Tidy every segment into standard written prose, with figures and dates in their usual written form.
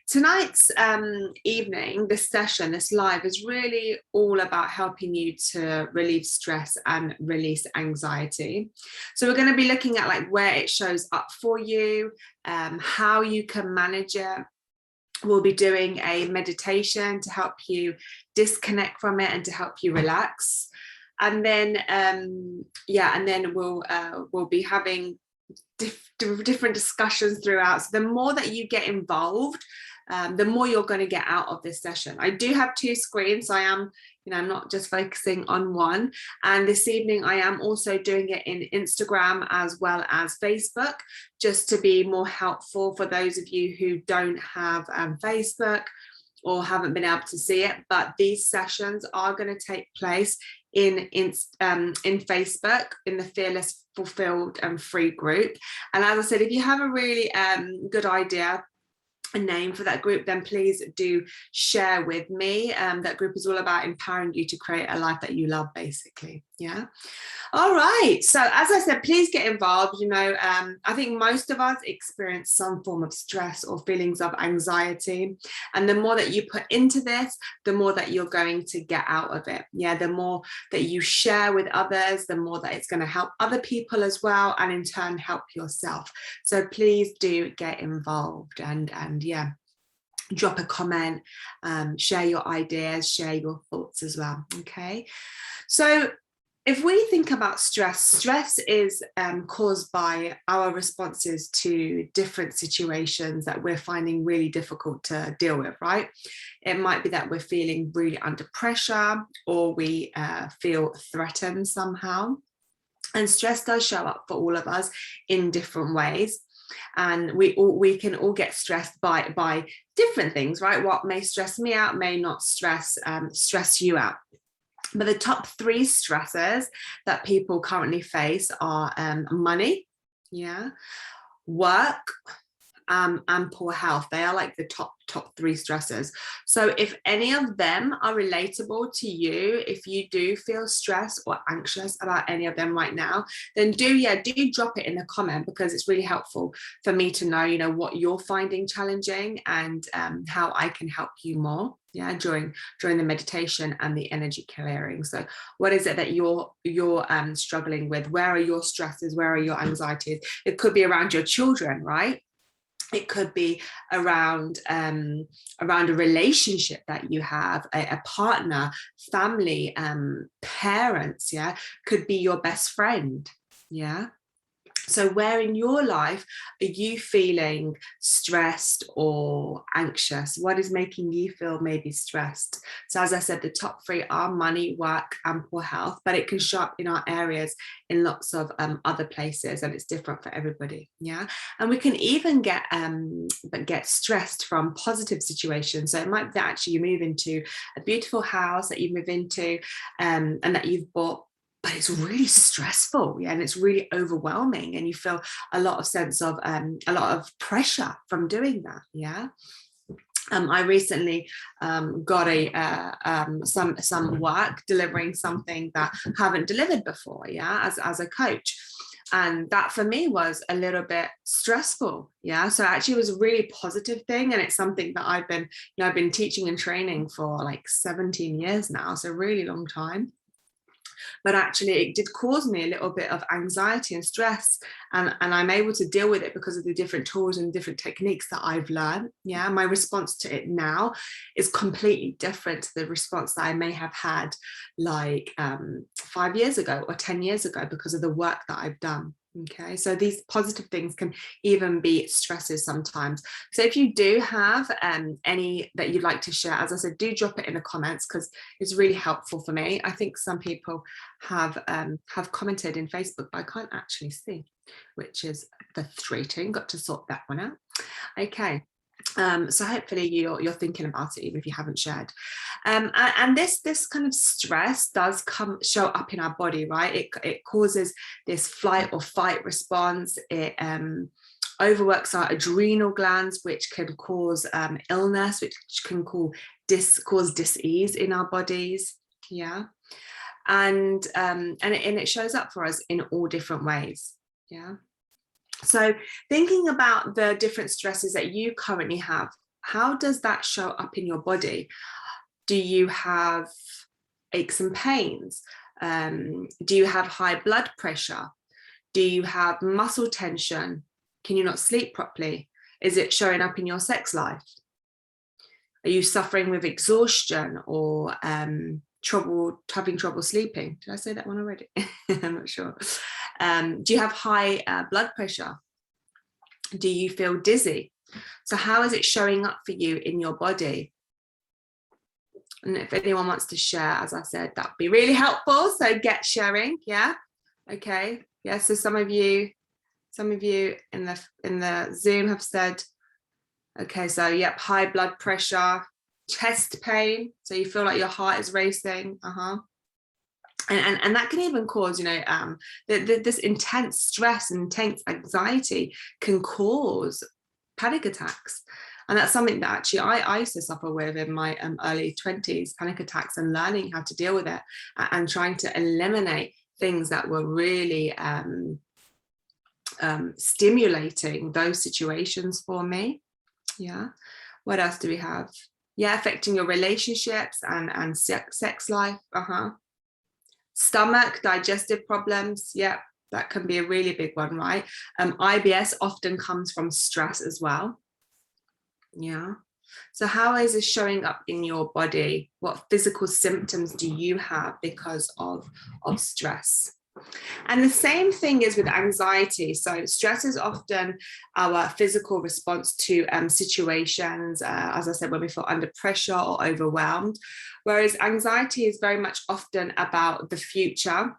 Tonight's evening, this session, this live is really all about helping you to relieve stress and release anxiety. So we're going to be looking at like where it shows up for you, how you can manage it. We'll be doing a meditation to help you disconnect from it and to help you relax. And then, and then we'll be having different discussions throughout. So the more that you get involved, the more you're going to get out of this session. I do have two screens. I am, I'm not just focusing on one. And this evening, I am also doing it in Instagram as well as Facebook, just to be more helpful for those of you who don't have Facebook or haven't been able to see it. But these sessions are going to take place in Facebook, in the Fearless, Fulfilled and Free group. And as I said, if you have a really good idea, a name for that group, then please do share with me. That group is all about empowering you to create a life that you love, basically. Yeah. All right. So as I said, please get involved. I think most of us experience some form of stress or feelings of anxiety. And the more that you put into this, the more that you're going to get out of it. Yeah. The more that you share with others, the more that it's going to help other people as well. And in turn, help yourself. So please do get involved and yeah, drop a comment, share your ideas, share your thoughts as well. Okay. So if we think about stress is caused by our responses to different situations that we're finding really difficult to deal with, right? It might be that we're feeling really under pressure, or we feel threatened somehow. And stress does show up for all of us in different ways. And we can all get stressed by different things, right? What may stress me out may not stress you out. But the top three stresses that people currently face are money, yeah, work, and poor health. They are like the top three stresses. So if any of them are relatable to you, if you do feel stressed or anxious about any of them right now, then do drop it in the comment, because it's really helpful for me to know, what you're finding challenging and how I can help you more. Yeah, during the meditation and the energy clearing. So what is it that you're struggling with? Where are your stresses? Where are your anxieties? It could be around your children, right? It could be around a relationship that you have, a partner, family, parents, yeah, could be your best friend, yeah. So where in your life are you feeling stressed or anxious? What is making you feel maybe stressed? So as I said, the top three are money, work, and poor health, but it can show up in our areas in lots of other places, and it's different for everybody. Yeah. And we can even get stressed from positive situations. So it might be that actually you move into a beautiful house that you move into and that you've bought, but it's really stressful, yeah, and it's really overwhelming, and you feel a lot of pressure from doing that, yeah. I recently got some work delivering something that I haven't delivered before, yeah, as a coach. And that for me was a little bit stressful. Yeah. So actually it was a really positive thing. And it's something that I've been teaching and training for like 17 years now. So a really long time. But actually it did cause me a little bit of anxiety and stress, and I'm able to deal with it because of the different tools and different techniques that I've learned. Yeah, my response to it now is completely different to the response that I may have had like 5 years ago or 10 years ago, because of the work that I've done. Okay, so these positive things can even be stresses sometimes. So if you do have any that you'd like to share, as I said, do drop it in the comments, because it's really helpful for me. I think some people have commented in Facebook, but I can't actually see, which is frustrating. Got to sort that one out. Okay. So hopefully you're thinking about it, even if you haven't shared. And this kind of stress does show up in our body, right? It causes this flight or fight response. It overworks our adrenal glands, which can cause illness, which can cause dis-ease in our bodies. Yeah, and it shows up for us in all different ways. Yeah. So thinking about the different stresses that you currently have how does that show up in your body? Do you have aches and pains? Do you have high blood pressure? Do you have muscle tension? Can you not sleep properly? Is it showing up in your sex life? Are you suffering with exhaustion or having trouble sleeping? Did I say that one already? I'm not sure. Do you have high blood pressure? Do you feel dizzy? So how is it showing up for you in your body? And if anyone wants to share, as I said, that'd be really helpful. So get sharing. Yeah. Okay. Yeah. So some of you in the Zoom have said, okay, so yep, high blood pressure, chest pain. So you feel like your heart is racing. And that can even cause, this intense stress and intense anxiety can cause panic attacks. And that's something that actually I used to suffer with in my early 20s, panic attacks, and learning how to deal with it and trying to eliminate things that were really stimulating those situations for me. Yeah. What else do we have? Yeah, affecting your relationships and sex life. Stomach, digestive problems. Yeah, that can be a really big one, right? IBS often comes from stress as well. Yeah. So how is this showing up in your body? What physical symptoms do you have because of stress? And the same thing is with anxiety. So stress is often our physical response to situations, as I said, when we feel under pressure or overwhelmed, whereas anxiety is very much often about the future.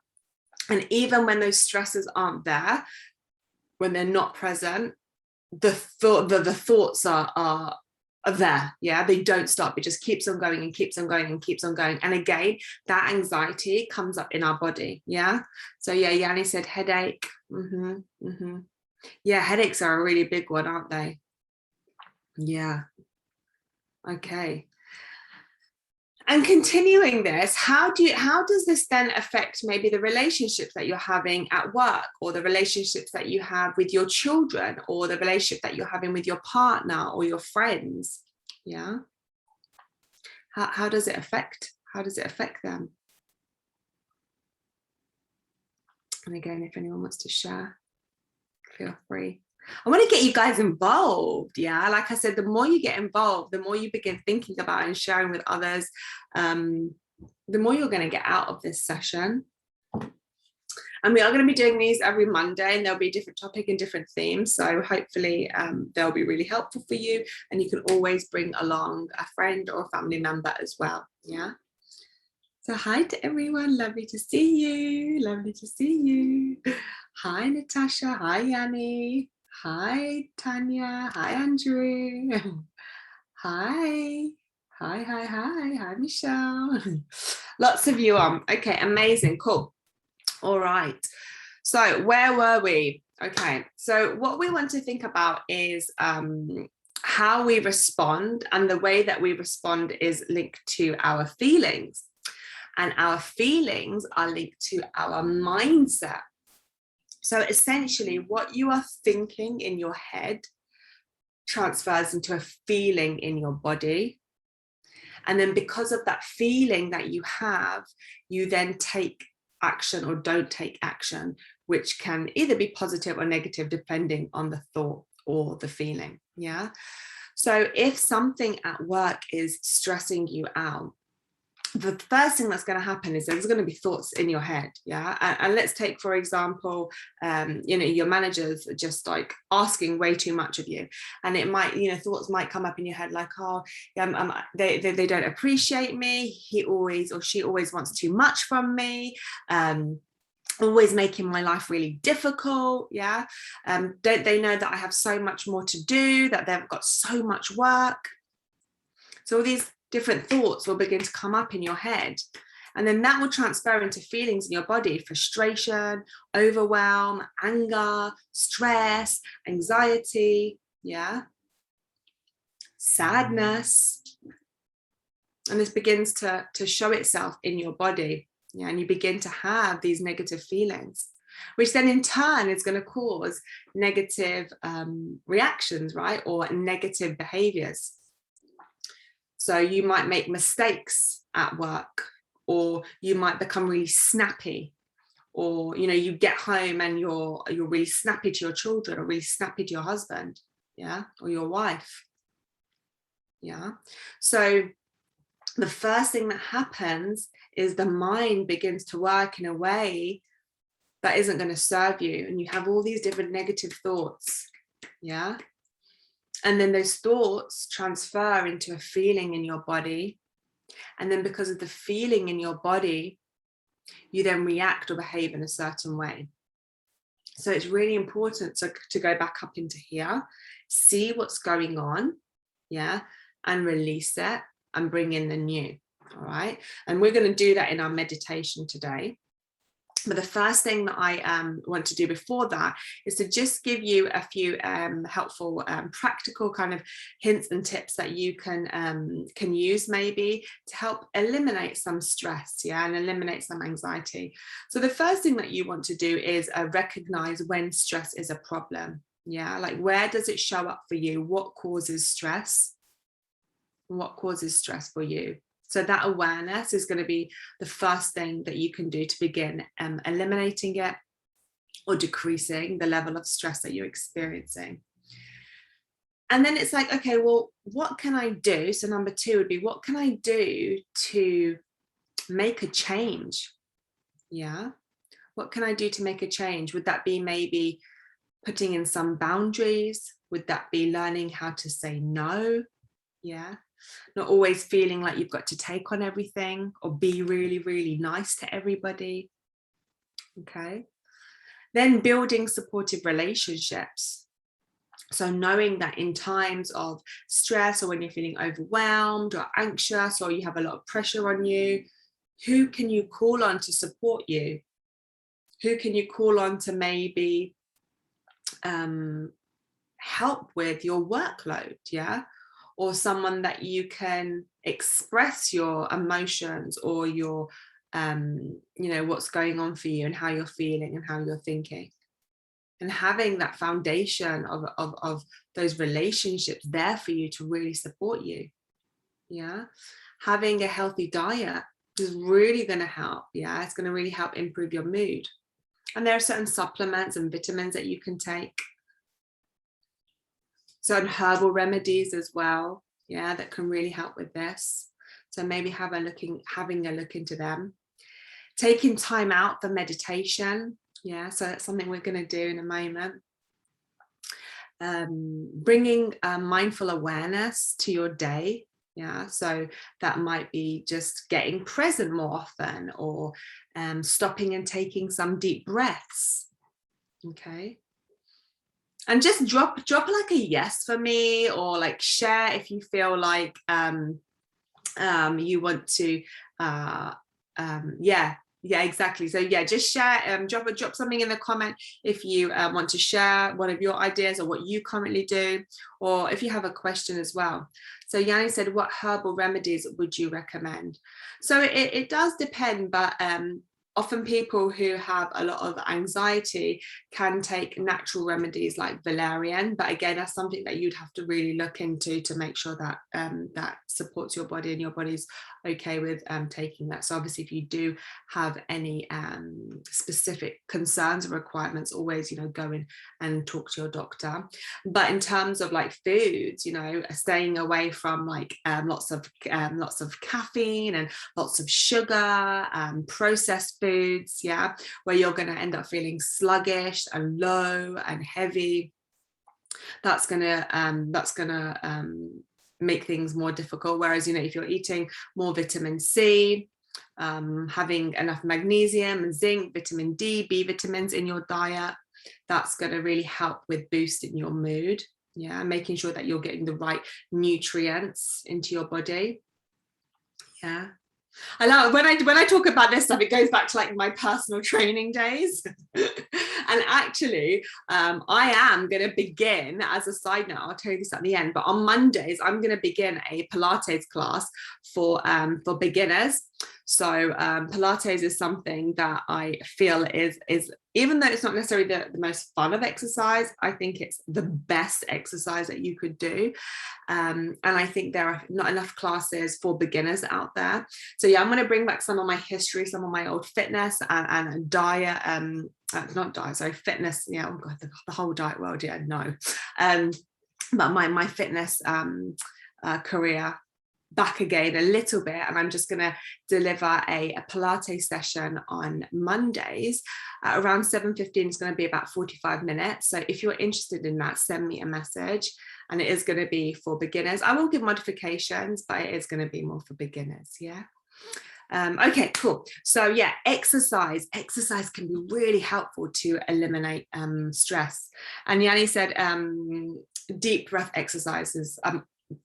And even when those stresses aren't there, when they're not present, the thoughts are there. Yeah, they don't stop. It just keeps on going and keeps on going and keeps on going. And again, that anxiety comes up in our body. Yeah. So yeah, Yanni said headache. Yeah, headaches are a really big one, aren't they? Yeah. Okay. And continuing this, how does this then affect maybe the relationships that you're having at work, or the relationships that you have with your children, or the relationship that you're having with your partner or your friends? Yeah. How does it affect them? And again, if anyone wants to share, feel free. I want to get you guys involved. Yeah, like I said, the more you get involved, the more you begin thinking about and sharing with others, the more you're going to get out of this session. And we are going to be doing these every Monday, and there'll be a different topic and different themes. So hopefully they'll be really helpful for you, and you can always bring along a friend or a family member as well. Yeah. So hi to everyone, lovely to see you. Lovely to see you. Hi, Natasha. Hi, Yanni. Hi, Tanya. Hi, Andrew. Hi. Hi, Michelle. Lots of you on. Okay, amazing. Cool. All right. So where were we? Okay. So what we want to think about is how we respond, and the way that we respond is linked to our feelings. And our feelings are linked to our mindset. So essentially, what you are thinking in your head transfers into a feeling in your body. And then because of that feeling that you have, you then take action or don't take action, which can either be positive or negative, depending on the thought or the feeling. Yeah. So if something at work is stressing you out, the first thing that's going to happen is there's going to be thoughts in your head. Yeah. And let's take, for example, your managers are just like asking way too much of you. And it might, thoughts might come up in your head like, oh, they don't appreciate me. He always or she always wants too much from me. Always making my life really difficult. Yeah. Don't they know that I have so much more to do, that they've got so much work? So all these different thoughts will begin to come up in your head, and then that will transfer into feelings in your body: frustration, overwhelm, anger, stress, anxiety, sadness. And this begins to show itself in your body, and you begin to have these negative feelings, which then in turn is going to cause negative reactions, right, or negative behaviors. So you might make mistakes at work, or you might become really snappy, or you get home and you're really snappy to your children, or really snappy to your husband, yeah, or your wife. Yeah. So the first thing that happens is the mind begins to work in a way that isn't going to serve you, and you have all these different negative thoughts. Yeah. And then those thoughts transfer into a feeling in your body, and then because of the feeling in your body, you then react or behave in a certain way. So it's really important to go back up into here, see what's going on, yeah, and release it and bring in the new. All right. And we're going to do that in our meditation today. But the first thing that I want to do before that is to just give you a few helpful practical kind of hints and tips that you can use maybe to help eliminate some stress, yeah, and eliminate some anxiety. So the first thing that you want to do is recognize when stress is a problem. Yeah, like where does it show up for you? What causes stress? What causes stress for you? So that awareness is going to be the first thing that you can do to begin eliminating it or decreasing the level of stress that you're experiencing. And then it's like, okay, well, what can I do? So number 2 would be, what can I do to make a change? Yeah. What can I do to make a change? Would that be maybe putting in some boundaries? Would that be learning how to say no? Yeah. Not always feeling like you've got to take on everything or be really, really nice to everybody. Okay. Then building supportive relationships. So knowing that in times of stress, or when you're feeling overwhelmed or anxious, or you have a lot of pressure on you, who can you call on to support you? Who can you call on to maybe help with your workload? Yeah. Or someone that you can express your emotions or your, what's going on for you and how you're feeling and how you're thinking. And having that foundation of those relationships there for you to really support you. Yeah. Having a healthy diet is really going to help. Yeah. It's going to really help improve your mood. And there are certain supplements and vitamins that you can take. Certain herbal remedies as well, yeah, that can really help with this. So maybe having a look into them. Taking time out for meditation, yeah, so that's something we're going to do in a moment. Bringing mindful awareness to your day, yeah, so that might be just getting present more often, or stopping and taking some deep breaths. Okay. And just drop like a yes for me, or like share if you feel like you want to yeah, exactly. So yeah, just share, drop something in the comment if you want to share one of your ideas or what you currently do, or if you have a question as well. So Yanni said, what herbal remedies would you recommend? So it does depend, but often people who have a lot of anxiety can take natural remedies like valerian, but again, that's something that you'd have to really look into to make sure that that supports your body and your body's okay with taking that. So obviously, if you do have any specific concerns or requirements, always go in and talk to your doctor. But in terms of like foods, staying away from like lots of caffeine and lots of sugar, processed foods, yeah, where you're going to end up feeling sluggish and low and heavy. That's gonna make things more difficult. Whereas if you're eating more vitamin C, having enough magnesium and zinc, vitamin D, B vitamins in your diet, that's going to really help with boosting your mood. Yeah, making sure that you're getting the right nutrients into your body. Yeah. I love when I talk about this stuff, it goes back to like my personal training days. And actually, I am going to begin, as a side note, I'll tell you this at the end, but on Mondays, I'm going to begin a Pilates class for beginners. So Pilates is something that I feel is even though it's not necessarily the most fun of exercise, I think it's the best exercise that you could do. And I think there are not enough classes for beginners out there. So yeah, I'm going to bring back some of my history, some of my old fitness and diet, not diet, sorry, fitness. Yeah, oh God, the whole diet world, yeah, no. But my fitness career back again a little bit, and I'm just going to deliver a Pilates session on Mondays around 7:15. It's going to be about 45 minutes. So if you're interested in that, send me a message, and it is going to be for beginners. I will give modifications, but it is going to be more for beginners. Yeah. Okay, cool. So yeah, exercise can be really helpful to eliminate stress. And Yanni said deep breath exercises.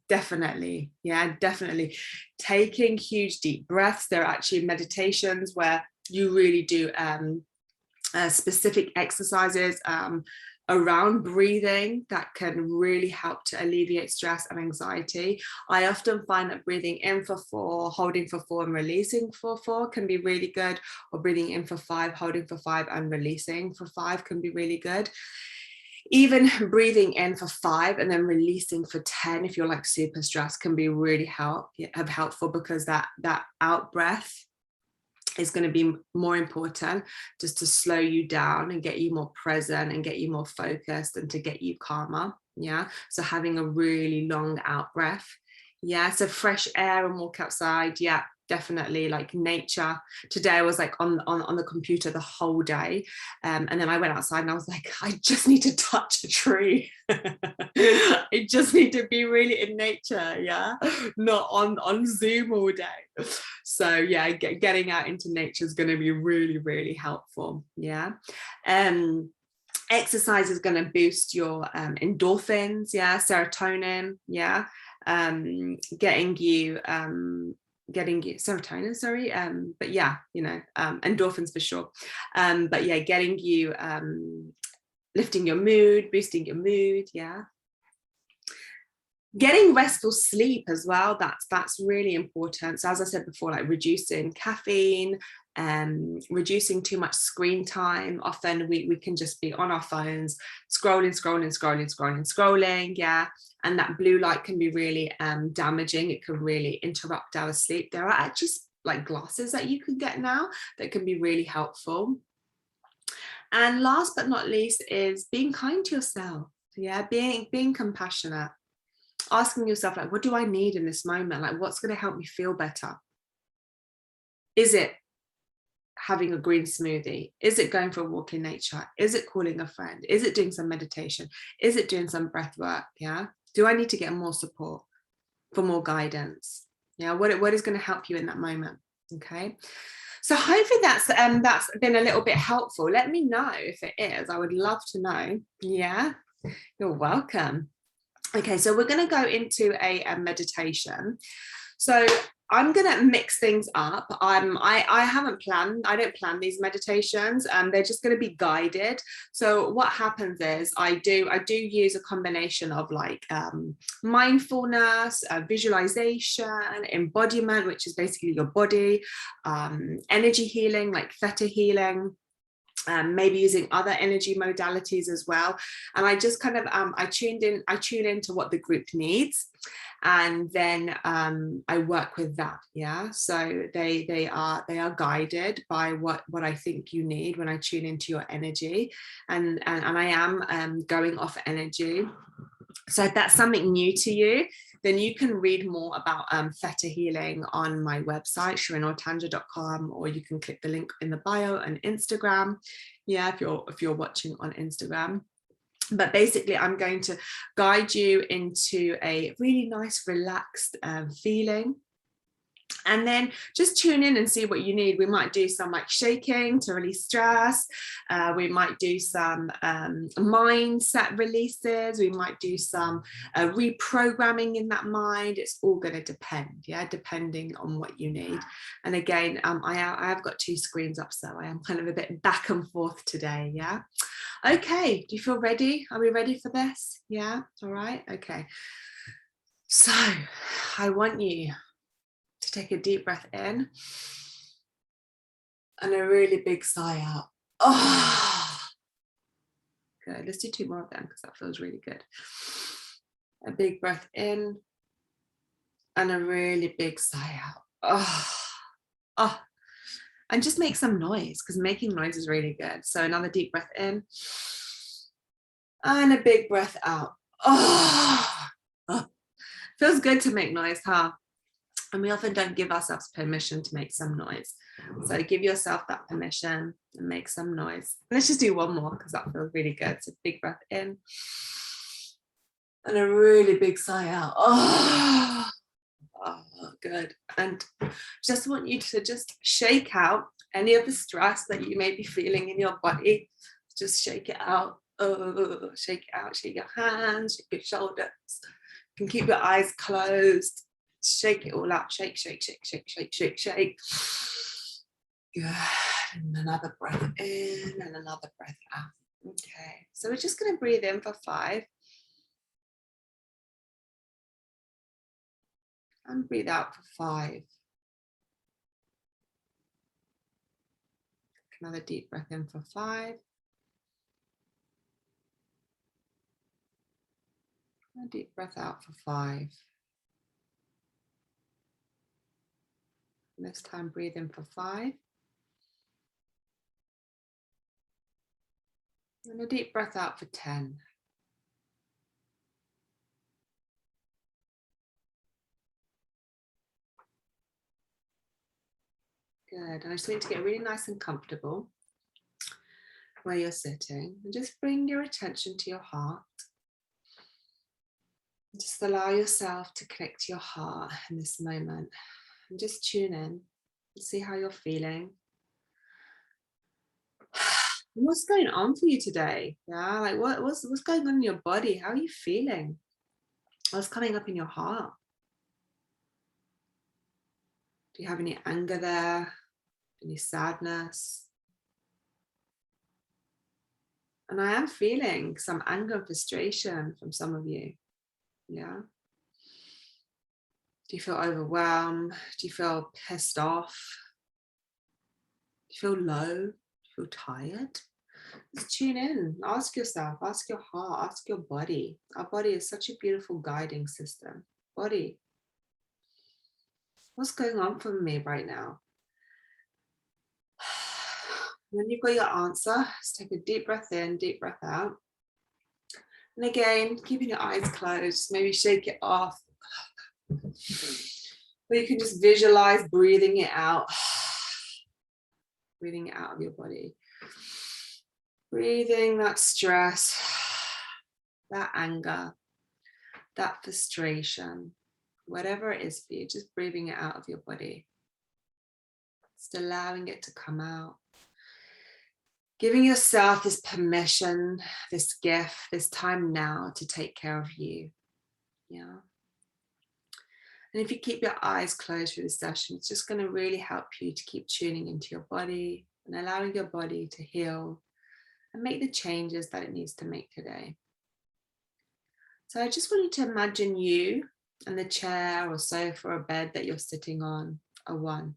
Definitely, yeah, definitely. Taking huge deep breaths. There are actually meditations where you really do specific exercises around breathing that can really help to alleviate stress and anxiety. I often find that breathing in for 4, holding for 4 and releasing for 4 can be really good, or breathing in for 5, holding for 5 and releasing for 5 can be really good. Even breathing in for 5 and then releasing for 10, if you're like super stressed, can be really helpful, because that out breath is going to be more important, just to slow you down and get you more present and get you more focused and to get you calmer. Yeah, so having a really long out breath. Yeah, so fresh air and walk outside. Yeah, definitely. Like nature. Today I was like on the computer the whole day, and then I went outside and I was like, I just need to touch a tree. I just need to be really in nature. Yeah, not on Zoom all day. So yeah, getting out into nature is going to be really, really helpful. Yeah. Exercise is going to boost your endorphins, yeah, serotonin, yeah, getting you serotonin, sorry, but yeah, you know, endorphins for sure, but yeah, getting you lifting your mood, boosting your mood, yeah. Getting restful sleep as well, that's really important. So as I said before, like reducing caffeine, reducing too much screen time. Often we can just be on our phones scrolling, yeah, and that blue light can be really damaging. It can really interrupt our sleep. There are actually like glasses that you can get now that can be really helpful. And last but not least is being kind to yourself. Yeah, being compassionate. Asking yourself, like, what do I need in this moment? Like, what's going to help me feel better? Is it having a green smoothie? Is it going for a walk in nature? Is it calling a friend? Is it doing some meditation? Is it doing some breath work? Yeah. Do I need to get more support, for more guidance? Yeah. What is going to help you in that moment? Okay. So hopefully that's been a little bit helpful. Let me know if it is. I would love to know. Yeah. You're welcome. Okay, so we're going to go into a meditation. So I'm going to mix things up. I haven't planned. I don't plan these meditations. They're just going to be guided. So what happens is I do use a combination of like mindfulness, visualization, embodiment, which is basically your body, energy healing, like Theta Healing. Maybe using other energy modalities as well, and I just kind of I tune into what the group needs, and then I work with that. Yeah, so they are guided by what I think you need when I tune into your energy, and I am going off energy. So if that's something new to you, then you can read more about Theta Healing on my website, shirinortanja.com, or you can click the link in the bio on Instagram. Yeah, if you're watching on Instagram. But basically, I'm going to guide you into a really nice, relaxed feeling. And then just tune in and see what you need. We might do some like shaking to release stress. We might do some mindset releases. We might do some reprogramming in that mind. It's all going to depend, yeah, depending on what you need. And again, I have got 2 screens up, so I am kind of a bit back and forth today, yeah. Okay, do you feel ready? Are we ready for this? Yeah, all right, okay. So I want you to take a deep breath in And a really big sigh out. Oh, good. Let's do 2 more of them because that feels really good. A big breath in and a really big sigh out. Oh, oh. And just make some noise because making noise is really good. So another deep breath in and a big breath out. Oh, oh. Feels good to make noise, huh? And we often don't give ourselves permission to make some noise. So give yourself that permission and make some noise. Let's just do one more because that feels really good. So big breath in and a really big sigh out. Oh, oh, good. And just want you to just shake out any of the stress that you may be feeling in your body. Just shake it out. Oh, shake it out. Shake your hands, shake your shoulders. You can keep your eyes closed. Shake it all out. Shake, shake, shake, shake, shake, shake, shake. Good. And another breath in and another breath out. Okay. So we're just going to breathe in for 5. And breathe out for 5. Another deep breath in for 5. And a deep breath out for 5. And this time breathe in for 5. And a deep breath out for 10. Good. And I just want you to get really nice and comfortable where you're sitting. And just bring your attention to your heart. Just allow yourself to connect to your heart in this moment. And just tune in and see how you're feeling. What's going on for you today? Yeah, like what's going on in your body? How are you feeling? What's coming up in your heart? Do you have any anger there? Any sadness? And I am feeling some anger and frustration from some of you. Yeah. Do you feel overwhelmed? Do you feel pissed off? Do you feel low? Do you feel tired? Just tune in. Ask yourself, ask your heart, ask your body. Our body is such a beautiful guiding system. Body, what's going on for me right now? When you've got your answer, just take a deep breath in, deep breath out. And again, keeping your eyes closed, maybe shake it off. Or you can just visualize breathing it out. Breathing it out of your body. Breathing that stress, that anger, that frustration, whatever it is for you, just breathing it out of your body. Just allowing it to come out. Giving yourself this permission, this gift, this time now to take care of you. Yeah. And if you keep your eyes closed for this session, it's just going to really help you to keep tuning into your body and allowing your body to heal and make the changes that it needs to make today. So I just want you to imagine you and the chair or sofa or bed that you're sitting on are one.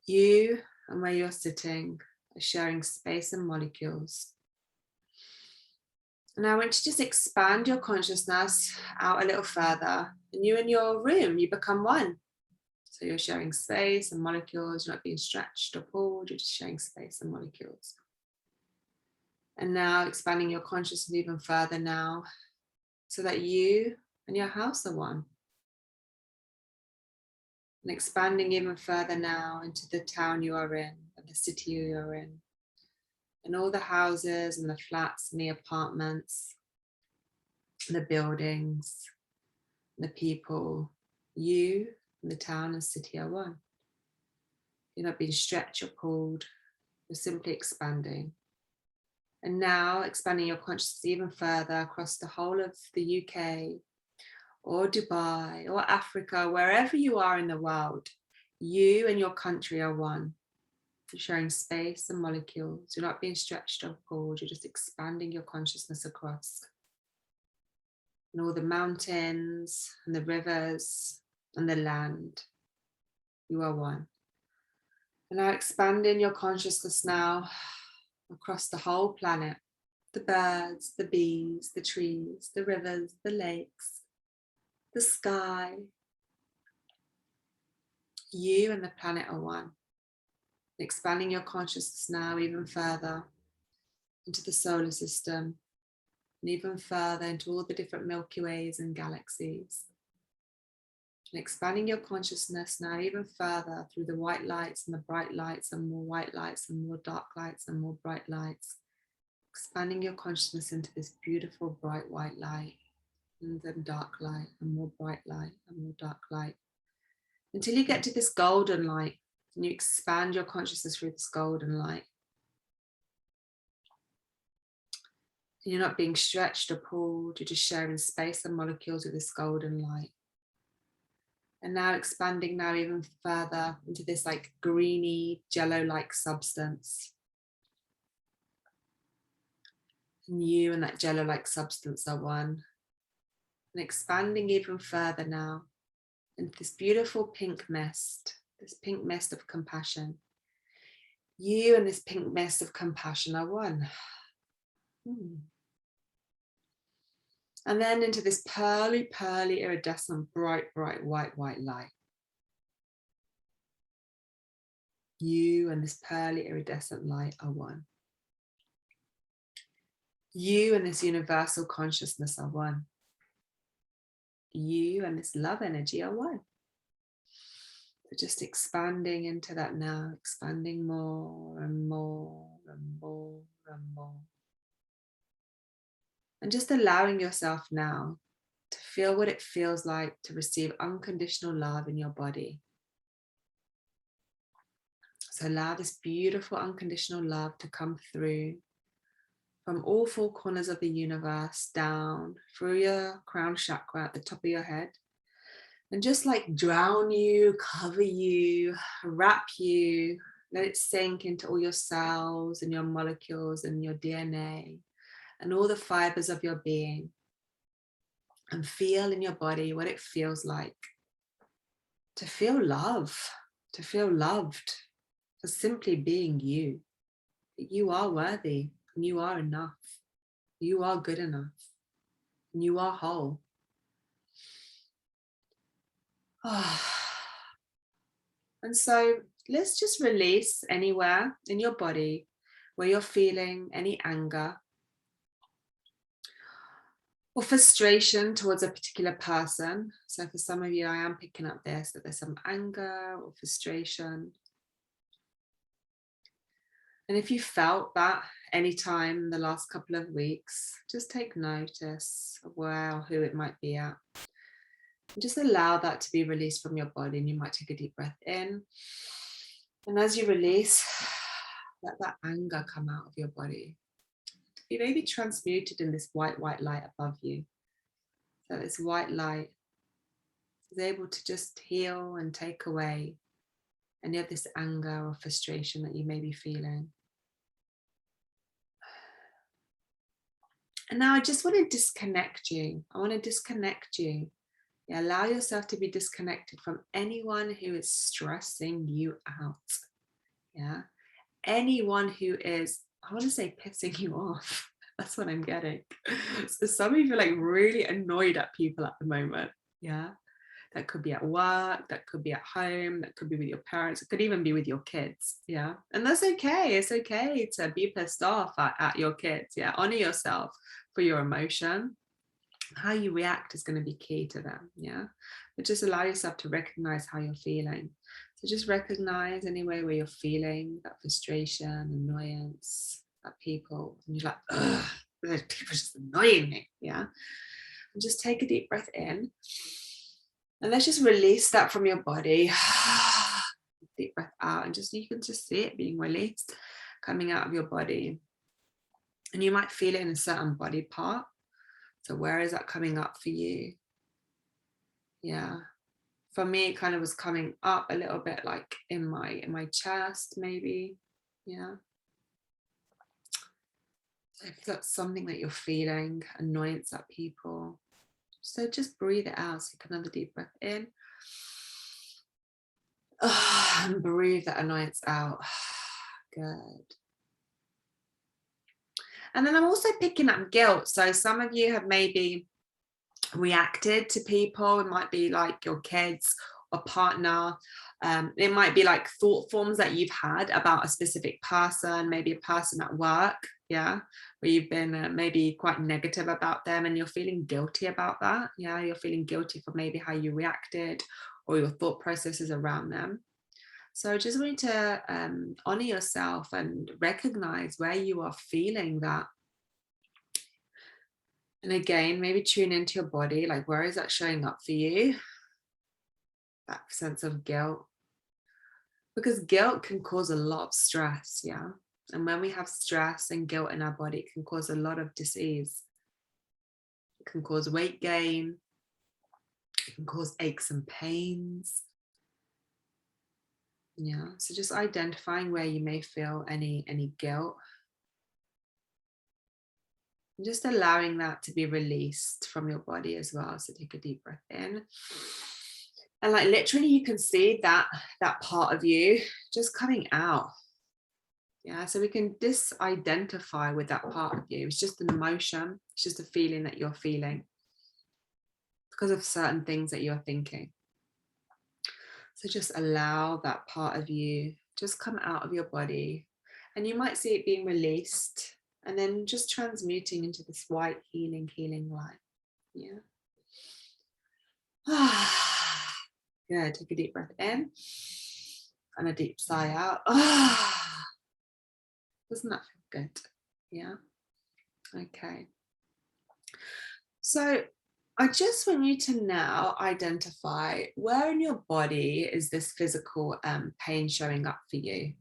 You and where you're sitting are sharing space and molecules. And I want you to just expand your consciousness out a little further. And you and your room, you become one. So you're sharing space and molecules. You're not being stretched or pulled. You're just sharing space and molecules. And now expanding your consciousness even further now, so that you and your house are one. And expanding even further now into the town you are in, and the city you are in. And all the houses and the flats and the apartments, and the buildings, and the people, you and the town and city are one. You're not being stretched or pulled, you're simply expanding. And now expanding your consciousness even further across the whole of the UK or Dubai or Africa, wherever you are in the world, you and your country are one. You're sharing space and molecules. You're not being stretched or pulled. You're just expanding your consciousness across. And all the mountains and the rivers and the land. You are one. And now expanding your consciousness now across the whole planet. The birds, the bees, the trees, the rivers, the lakes, the sky. You and the planet are one. Expanding your consciousness now even further into the solar system, and even further into all the different Milky Ways and galaxies. And expanding your consciousness now even further through the white lights and the bright lights and more white lights and more dark lights and more bright lights. Expanding your consciousness into this beautiful bright white light, and then dark light and more bright light and more dark light, until you get to this golden light, and you expand your consciousness through this golden light. And you're not being stretched or pulled, you're just sharing space and molecules with this golden light. And now expanding now even further into this like greeny jello-like substance. And you and that jello-like substance are one. And expanding even further now into this beautiful pink mist of compassion. You and this pink mist of compassion are one. And then into this pearly, pearly, iridescent, bright, bright, white, white light. You and this pearly, iridescent light are one. You and this universal consciousness are one. You and this love energy are one. So just expanding into that now, expanding more and more and more and more. And just allowing yourself now to feel what it feels like to receive unconditional love in your body. So allow this beautiful unconditional love to come through from all four corners of the universe, down through your crown chakra at the top of your head, and just like drown you, cover you, wrap you, let it sink into all your cells and your molecules and your DNA and all the fibers of your being, and feel in your body what it feels like to feel love, to feel loved for simply being you. You are worthy, and you are enough, you are good enough, and you are whole. And so let's just release anywhere in your body where you're feeling any anger or frustration towards a particular person. So for some of you, I am picking up this, that there's some anger or frustration. And if you felt that anytime in the last couple of weeks, just take notice of where or who it might be at. And just allow that to be released from your body. And you might take a deep breath in. And as you release, let that anger come out of your body. Be maybe transmuted in this white, white light above you. So this white light is able to just heal and take away any of this anger or frustration that you may be feeling. And now I just want to disconnect you. I want to disconnect you. Yeah, allow yourself to be disconnected from anyone who is stressing you out. Yeah, anyone who is, I want to say, pissing you off. That's what I'm getting. So some of you are like really annoyed at people at the moment. Yeah, that could be at work, that could be at home, that could be with your parents, it could even be with your kids. Yeah, and that's okay. It's okay to be pissed off at your kids. Yeah, honor yourself for your emotion. How you react is going to be key to them. Yeah, but just allow yourself to recognize how you're feeling. So just recognize anywhere where you're feeling that frustration, annoyance at people, and you're like, ugh, people are just annoying me. Yeah, and just take a deep breath in, and let's just release that from your body. Deep breath out, and just you can just see it being released, coming out of your body, and you might feel it in a certain body part. So where is that coming up for you? Yeah. For me, it kind of was coming up a little bit like in my chest, maybe. Yeah. So if that's something that you're feeling, annoyance at people, so just breathe it out. So you can have a deep breath in. And breathe that annoyance out. Good. And then I'm also picking up guilt. So some of you have maybe reacted to people. It might be like your kids or partner. It might be like thought forms that you've had about a specific person, maybe a person at work, yeah, where you've been maybe quite negative about them and you're feeling guilty about that. Yeah, you're feeling guilty for maybe how you reacted or your thought processes around them. So I just want you to honor yourself and recognize where you are feeling that. And again, maybe tune into your body, like where is that showing up for you? That sense of guilt. Because guilt can cause a lot of stress, yeah? And when we have stress and guilt in our body, it can cause a lot of disease. It can cause weight gain. It can cause aches and pains. Yeah, so just identifying where you may feel any guilt. And just allowing that to be released from your body as well. So take a deep breath in. And like literally you can see that part of you just coming out. Yeah, so we can disidentify with that part of you. It's just an emotion. It's just a feeling that you're feeling because of certain things that you're thinking. So just allow that part of you just come out of your body, and you might see it being released and then just transmuting into this white healing light. Yeah. Good. Take a deep breath in and a deep sigh out. Doesn't that feel good? Yeah. Okay. So I just want you to now identify where in your body is this physical pain showing up for you.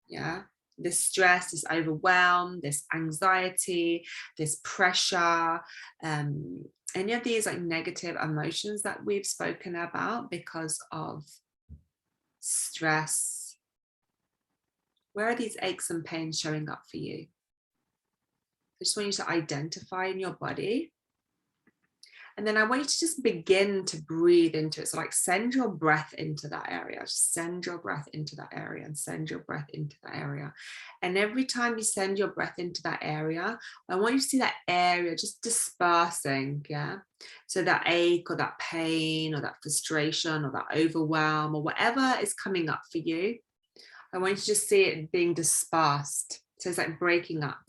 Yeah. This stress, this overwhelm, this anxiety, this pressure, any of these like negative emotions that we've spoken about because of stress. Where are these aches and pains showing up for you? I just want you to identify in your body. And then I want you to just begin to breathe into it. So like send your breath into that area, send your breath into that area and send your breath into that area. And every time you send your breath into that area, I want you to see that area just dispersing, yeah? So that ache or that pain or that frustration or that overwhelm or whatever is coming up for you, I want you to just see it being dispersed. So it's like breaking up.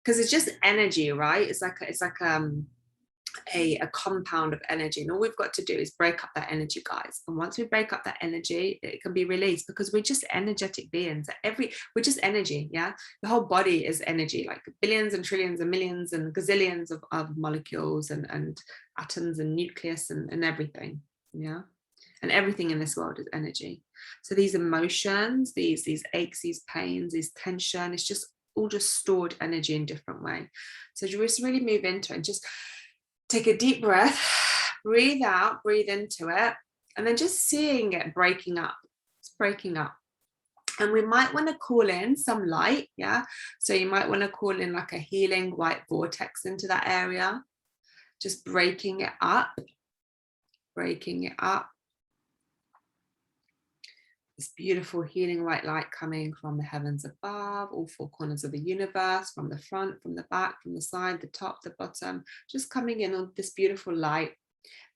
Because it's just energy, right? It's like a compound of energy, and all we've got to do is break up that energy, guys. And once we break up that energy, it can be released, because we're just energetic beings. We're just energy. Yeah, the whole body is energy, like billions and trillions and millions and gazillions of molecules and atoms and nucleus and everything. Yeah, and everything in this world is energy. So these emotions, these aches, these pains, these tension, it's just all just stored energy in different way. So just really move into it and just take a deep breath, breathe out, breathe into it, and then just seeing it breaking up. It's breaking up. And we might want to call in some light, yeah? So you might want to call in like a healing white vortex into that area, just breaking it up, breaking it up. This beautiful healing white light coming from the heavens above, all four corners of the universe, from the front, from the back, from the side, the top, the bottom, just coming in on this beautiful light,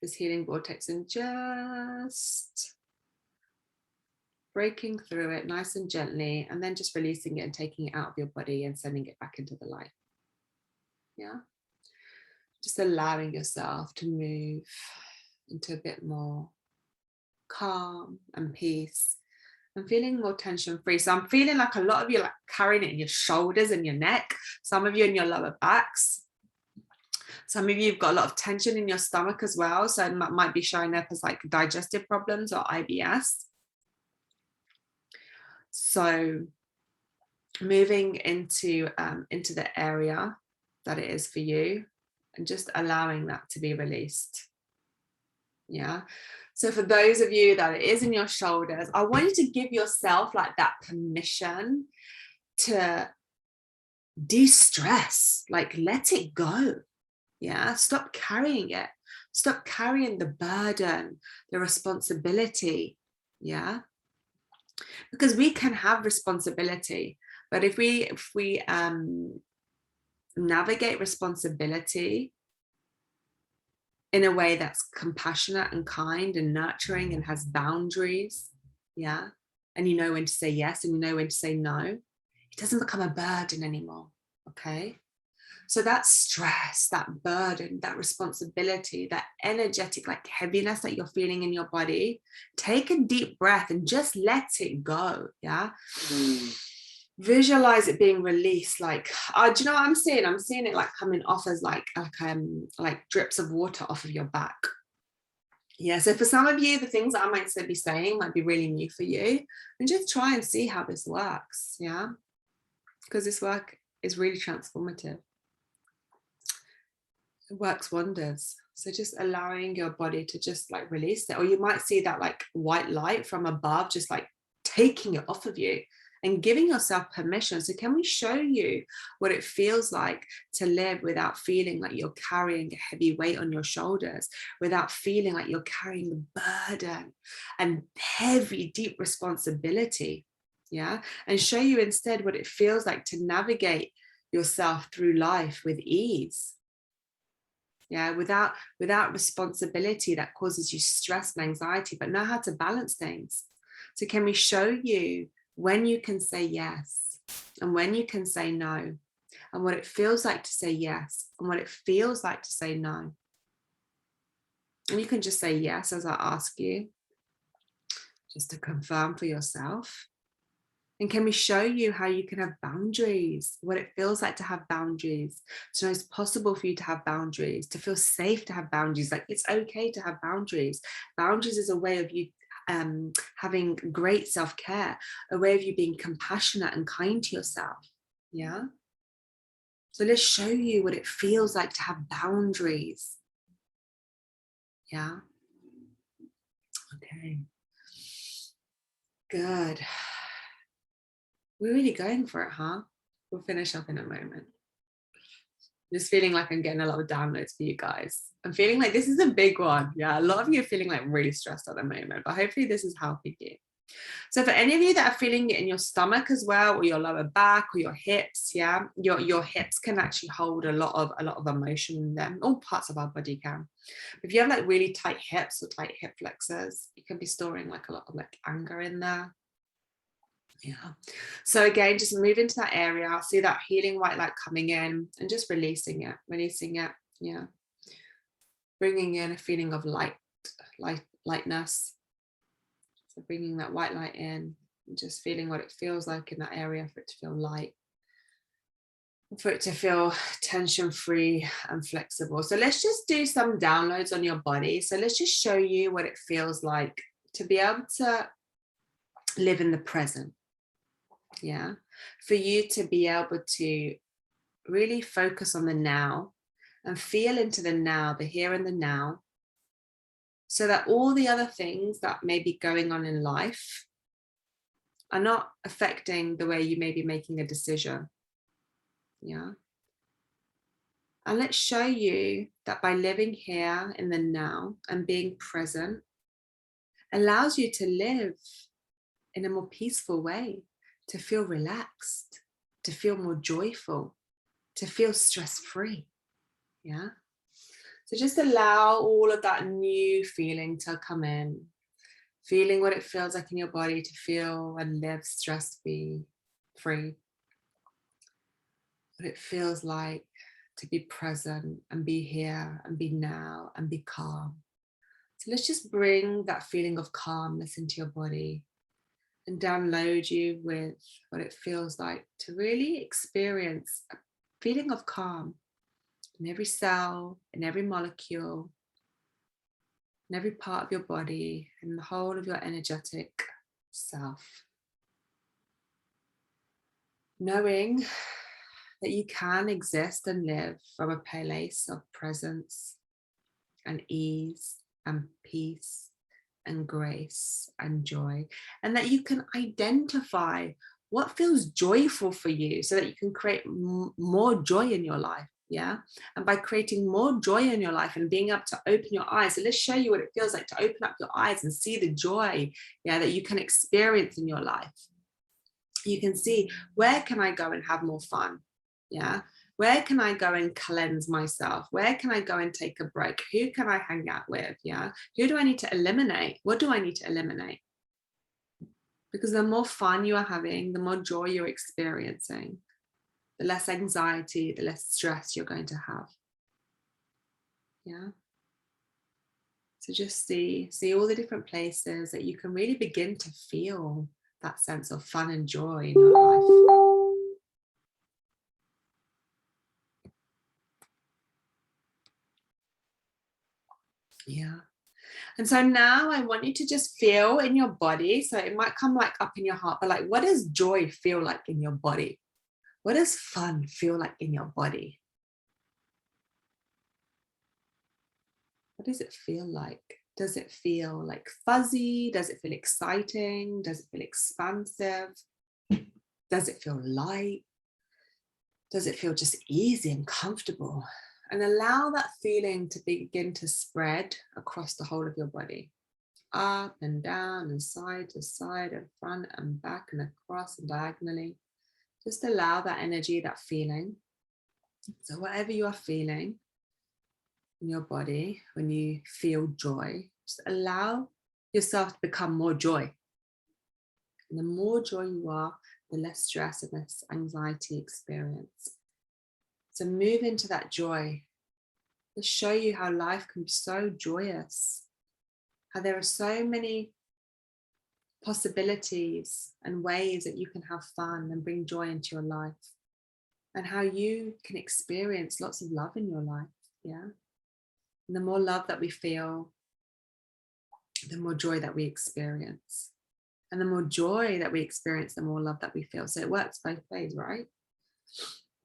this healing vortex, and just breaking through it nice and gently, and then just releasing it and taking it out of your body and sending it back into the light. Yeah. Just allowing yourself to move into a bit more calm and peace. I'm feeling more tension free. So I'm feeling like a lot of you like carrying it in your shoulders and your neck. Some of you in your lower backs. Some of you have got a lot of tension in your stomach as well. So it might be showing up as like digestive problems or IBS. So moving into the area that it is for you and just allowing that to be released. Yeah. So for those of you that it is in your shoulders, I want you to give yourself like that permission to de-stress, like let it go. Yeah. Stop carrying it. Stop carrying the burden, the responsibility. Yeah, because we can have responsibility, but if we navigate responsibility in a way that's compassionate and kind and nurturing and has boundaries, yeah, and you know when to say yes and you know when to say no, it doesn't become a burden anymore. Okay, so that stress, that burden, that responsibility, that energetic like heaviness that you're feeling in your body, take a deep breath and just let it go. Yeah, visualize it being released. Like, do you know what I'm seeing? I'm seeing it like coming off as like drips of water off of your back. Yeah, so for some of you, the things that I might be saying might be really new for you, and just try and see how this works. Yeah, because this work is really transformative. It works wonders. So just allowing your body to just like release it, or you might see that like white light from above just like taking it off of you and giving yourself permission. So can we show you what it feels like to live without feeling like you're carrying a heavy weight on your shoulders, without feeling like you're carrying the burden and heavy, deep responsibility? Yeah, and show you instead what it feels like to navigate yourself through life with ease. Yeah, without responsibility that causes you stress and anxiety, but know how to balance things. So can we show you when you can say yes and when you can say no, and what it feels like to say yes and what it feels like to say no? And you can just say yes as I ask you, just to confirm for yourself. And can we show you how you can have boundaries, what it feels like to have boundaries, to know it's possible for you to have boundaries, to feel safe to have boundaries, like it's okay to have boundaries. Boundaries is a way of you having great self-care, a way of you being compassionate and kind to yourself. Yeah. So let's show you what it feels like to have boundaries. Yeah. Okay. Good. We're really going for it, huh? We'll finish up in a moment. Just feeling like I'm getting a lot of downloads for you guys. I'm feeling like this is a big one. Yeah, a lot of you are feeling like really stressed at the moment, but hopefully this is helping you. So for any of you that are feeling it in your stomach as well, or your lower back or your hips, yeah, your hips can actually hold a lot of emotion in them. All parts of our body can. If you have like really tight hips or tight hip flexors, you can be storing like a lot of like anger in there. Yeah. So again, just move into that area. See that healing white light coming in and just releasing it. Yeah. Bringing in a feeling of lightness. So bringing that white light in and just feeling what it feels like in that area for it to feel light, for it to feel tension free and flexible. So let's just do some downloads on your body. So let's just show you what it feels like to be able to live in the present. Yeah, for you to be able to really focus on the now and feel into the now, the here and the now, so that all the other things that may be going on in life are not affecting the way you may be making a decision. Yeah. And let's show you that by living here in the now and being present allows you to live in a more peaceful way, to feel relaxed, to feel more joyful, to feel stress-free. Yeah. So just allow all of that new feeling to come in, feeling what it feels like in your body to feel and live stress-free, what it feels like to be present and be here and be now and be calm. So let's just bring that feeling of calmness into your body and download you with what it feels like to really experience a feeling of calm in every cell, in every molecule, in every part of your body, in the whole of your energetic self. Knowing that you can exist and live from a place of presence and ease and peace and grace and joy, and that you can identify what feels joyful for you so that you can create more joy in your life. Yeah. And by creating more joy in your life and being able to open your eyes. So let's show you what it feels like to open up your eyes and see the joy, yeah, that you can experience in your life. You can see, where can I go and have more fun? Yeah. Where can I go and cleanse myself? Where can I go and take a break? Who can I hang out with? Yeah. Who do I need to eliminate? What do I need to eliminate? Because the more fun you are having, the more joy you're experiencing, the less anxiety, the less stress you're going to have. Yeah. So just see all the different places that you can really begin to feel that sense of fun and joy in your life. Yeah. And so now I want you to just feel in your body. So it might come like up in your heart, but like, what does joy feel like in your body? What does fun feel like in your body? What does it feel like? Does it feel like fuzzy? Does it feel exciting? Does it feel expansive? Does it feel light? Does it feel just easy and comfortable? And allow that feeling to begin to spread across the whole of your body. Up and down and side to side and front and back and across and diagonally. Just allow that energy, that feeling. So whatever you are feeling in your body, when you feel joy, just allow yourself to become more joy. And the more joy you are, the less stress and less anxiety experience. So move into that joy. To show you how life can be so joyous, how there are so many possibilities and ways that you can have fun and bring joy into your life, and how you can experience lots of love in your life. Yeah. And the more love that we feel, the more joy that we experience. And the more joy that we experience, the more love that we feel. So it works both ways, right?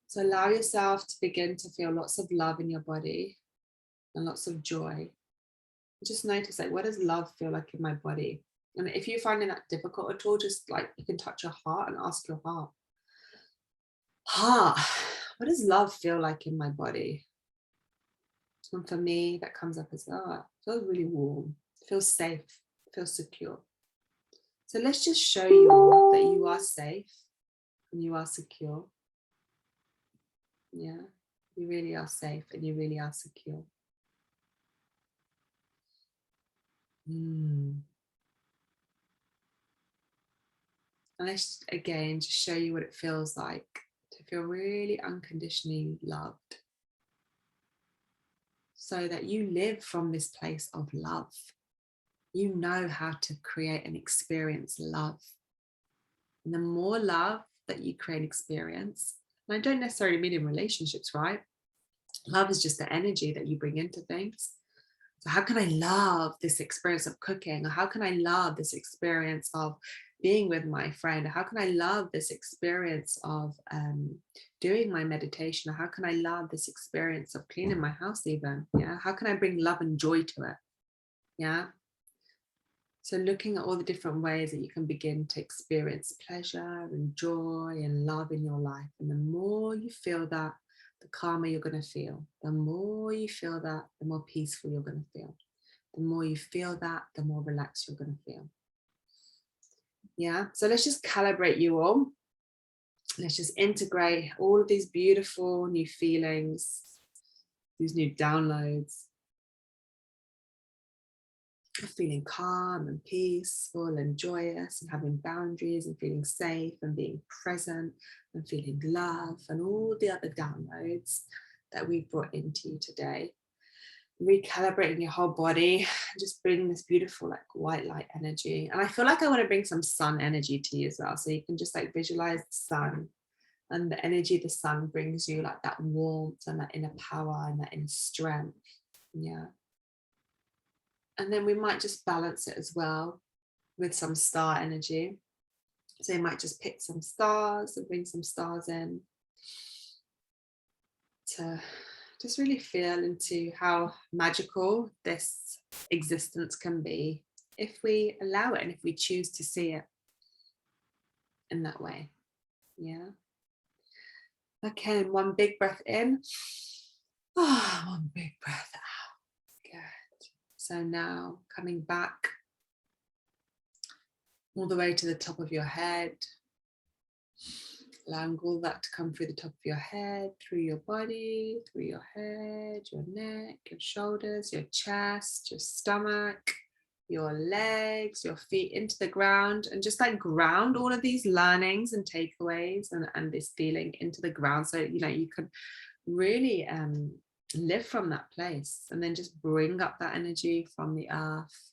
So allow yourself to begin to feel lots of love in your body and lots of joy. Just notice, like, what does love feel like in my body? And if you're finding that difficult at all, just like, you can touch your heart and ask your heart, what does love feel like in my body? And for me, that comes up as, it feels really warm, it feels safe, it feels secure. So let's just show you all that you are safe and you are secure. Yeah, you really are safe and you really are secure. And let's again just show you what it feels like to feel really unconditionally loved, so that you live from this place of love. You know how to create and experience love. And the more love that you create and experience, and I don't necessarily mean in relationships, right? Love is just the energy that you bring into things. So how can I love this experience of cooking? Or how can I love this experience of being with my friend? Or how can I love this experience of doing my meditation? Or how can I love this experience of cleaning my house even? Yeah. How can I bring love and joy to it? Yeah. So looking at all the different ways that you can begin to experience pleasure and joy and love in your life. And the more you feel that, the calmer you're going to feel. The more you feel that, the more peaceful you're going to feel. The more you feel that, the more relaxed you're going to feel. Yeah, so let's just calibrate you all. Let's just integrate all of these beautiful new feelings, these new downloads of feeling calm and peaceful and joyous and having boundaries and feeling safe and being present and feeling love, and all the other downloads that we brought into you today. Recalibrating your whole body and just bringing this beautiful like white light energy. And I feel like I want to bring some sun energy to you as well, so you can just like visualize the sun and the energy the sun brings you, like that warmth and that inner power and that inner strength. Yeah. And then we might just balance it as well with some star energy. So you might just pick some stars and bring some stars in to just really feel into how magical this existence can be if we allow it and if we choose to see it in that way. Yeah. Okay, and one big breath in. One big breath out. Good. So now coming back all the way to the top of your head. Allowing all that to come through the top of your head, through your body, through your head, your neck, your shoulders, your chest, your stomach, your legs, your feet into the ground, and just like ground all of these learnings and takeaways and this feeling into the ground, so you know you can really live from that place, and then just bring up that energy from the earth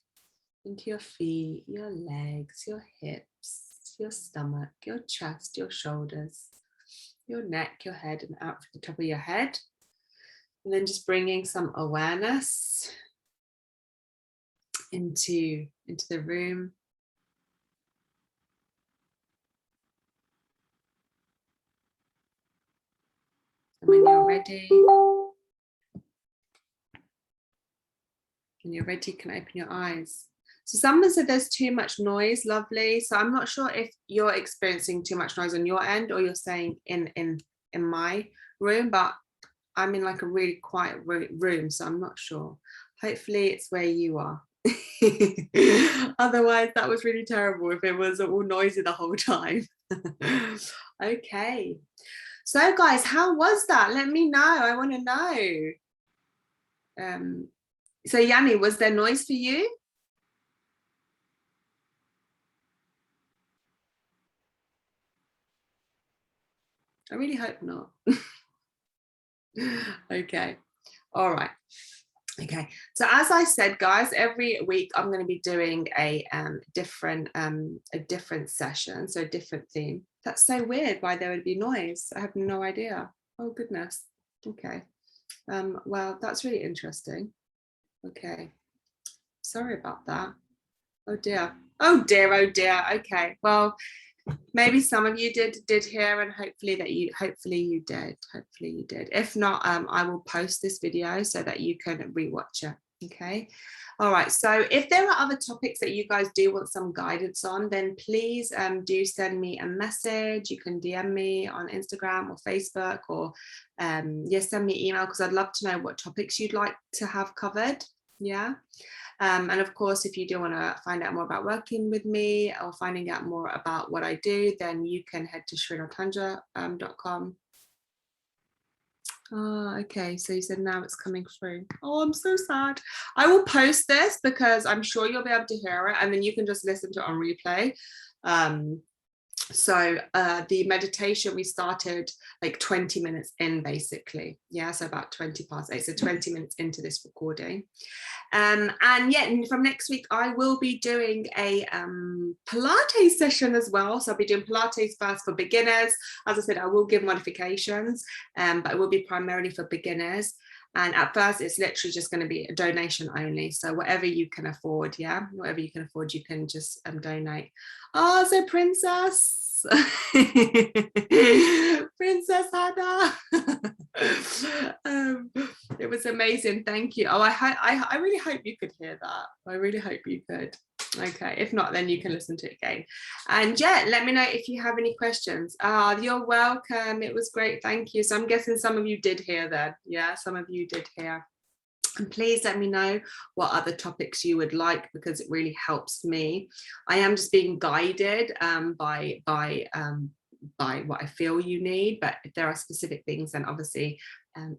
into your feet, your legs, your hips, your stomach, your chest, your shoulders, your neck, your head, and out from the top of your head. And then just bringing some awareness into the room. And when you're ready, you can open your eyes. So someone said there's too much noise. Lovely. So I'm not sure if you're experiencing too much noise on your end, or you're saying in my room, but I'm in like a really quiet room, so I'm not sure. Hopefully it's where you are. Otherwise that was really terrible if it was all noisy the whole time. Okay, so guys, how was that? Let me know. I want to know. So Yanni, was there noise for you? I really hope not. Okay, all right. Okay, so as I said, guys, every week I'm going to be doing a different session, so a different theme. That's so weird why there would be noise. I have no idea. Oh goodness. Okay, well, that's really interesting. Okay, sorry about that. Oh dear. Oh dear. Oh dear. Okay, well, maybe some of you did hear, and hopefully you did. If not, I will post this video so that you can rewatch it. Okay, all right. So if there are other topics that you guys do want some guidance on, then please do send me a message. You can DM me on Instagram or Facebook, or send me email, because I'd love to know what topics you'd like to have covered. Yeah. And of course, if you do want to find out more about working with me or finding out more about what I do, then you can head to shrinotanja.com. Oh, okay, so you said now it's coming through. Oh, I'm so sad. I will post this because I'm sure you'll be able to hear it, and then you can just listen to it on replay. So the meditation, we started like 20 minutes in, basically. Yeah, so about 8:20, so 20 minutes into this recording. And yeah, from next week I will be doing a Pilates session as well. So I'll be doing Pilates first for beginners. As I said, I will give modifications, but it will be primarily for beginners. And at first it's literally just going to be a donation only, so whatever you can afford, yeah, whatever you can afford, you can just donate. Oh, so Princess Princess Hannah. It was amazing, thank you. Oh, I really hope you could hear that. I really hope you could. Okay, if not, then you can listen to it again. And yeah, let me know if you have any questions. You're welcome. It was great, thank you. So I'm guessing some of you did hear that. Yeah, some of you did hear. And please let me know what other topics you would like, because it really helps me. I am just being guided by what I feel you need, but if there are specific things, then obviously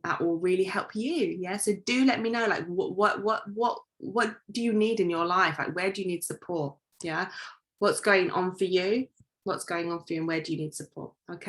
that will really help you. Yeah, so do let me know, like what do you need in your life? Like, where do you need support? Yeah, what's going on for you? And where do you need support? Okay.